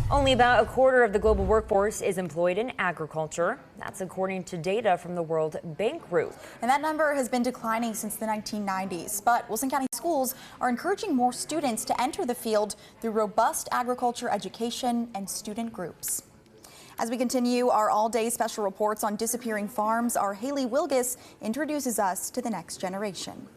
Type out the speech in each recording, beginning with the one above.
Only about a quarter of the global workforce is employed in agriculture. That's according to data from the World Bank Group. And that number has been declining since the 1990s. But Wilson County schools are encouraging more students to enter the field through robust agriculture education and student groups. As we continue our all-day special reports on disappearing farms, our Haley Wilgus introduces us to the next generation.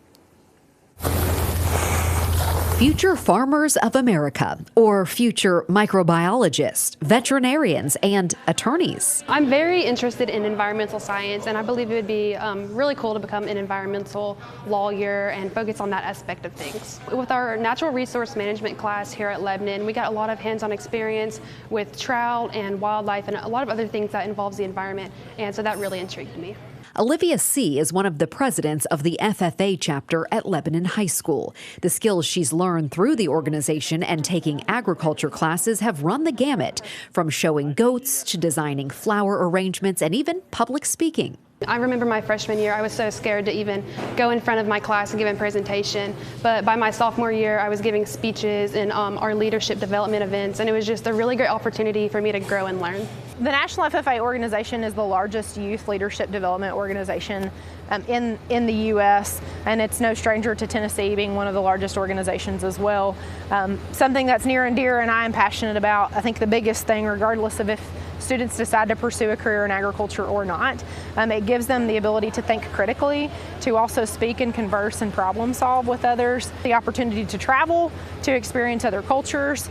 Future farmers of America, or future microbiologists, veterinarians, and attorneys. I'm very interested in environmental science, and I believe it would be really cool to become an environmental lawyer and focus on that aspect of things. With our natural resource management class here at Lebanon, we got a lot of hands-on experience with trout and wildlife and a lot of other things that involves the environment, and so that really intrigued me. Olivia C. is one of the presidents of the FFA chapter at Lebanon High School. The skills she's learned through the organization and taking agriculture classes have run the gamut, from showing goats to designing flower arrangements and even public speaking. I remember my freshman year, I was so scared to even go in front of my class and give a presentation. But by my sophomore year, I was giving speeches in our leadership development events, and it was just a really great opportunity for me to grow and learn. The National FFA organization is the largest youth leadership development organization in the U.S., and it's no stranger to Tennessee being one of the largest organizations as well. Something that's near and dear and I am passionate about. I think the biggest thing, regardless of if students decide to pursue a career in agriculture or not, it gives them the ability to think critically, to also speak and converse and problem solve with others, the opportunity to travel, to experience other cultures,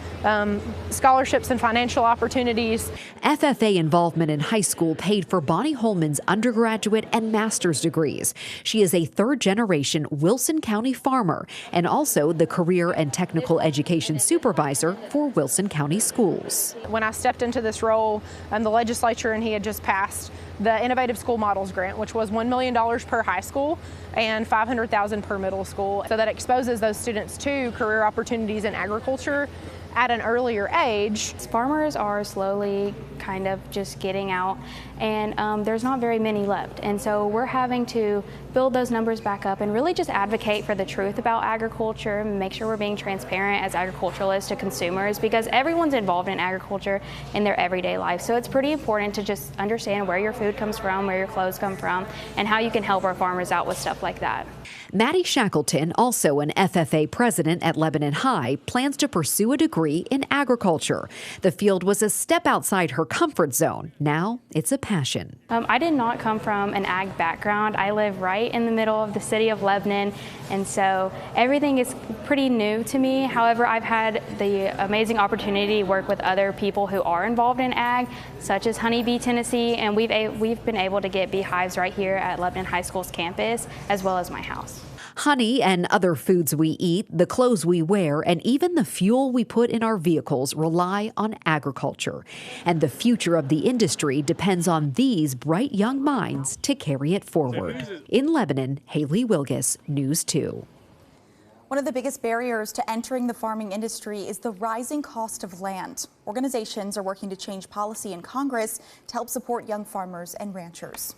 scholarships and financial opportunities. FFA involvement in high school paid for Bonnie Holman's undergraduate and master's degrees. She is a third-generation Wilson County farmer and also the career and technical education supervisor for Wilson County schools. When I stepped into this role, the legislature and he had just passed the Innovative School Models Grant, which was $1 million per high school and $500,000 per middle school. So that exposes those students to career opportunities in agriculture at an earlier age. Farmers are slowly kind of just getting out, and there's not very many left. And so we're having to build those numbers back up and really just advocate for the truth about agriculture, make sure we're being transparent as agriculturalists to consumers, because everyone's involved in agriculture in their everyday life. So it's pretty important to just understand where your food comes from, where your clothes come from, and how you can help our farmers out with stuff like that. Maddie Shackleton, also an FFA president at Lebanon High, plans to pursue a degree in agriculture. The field was a step outside her comfort zone. Now it's a passion. I did not come from an ag background. I live right in the middle of the city of Lebanon, and so everything is pretty new to me. However, I've had the amazing opportunity to work with other people who are involved in ag, such as Honeybee Tennessee, and we've been able to get beehives right here at Lebanon High School's campus, as well as my house. Honey and other foods we eat, the clothes we wear, and even the fuel we put in our vehicles rely on agriculture. And the future of the industry depends on these bright young minds to carry it forward. In Lebanon, Haley Wilgus, News 2. One of the biggest barriers to entering the farming industry is the rising cost of land. Organizations are working to change policy in Congress to help support young farmers and ranchers.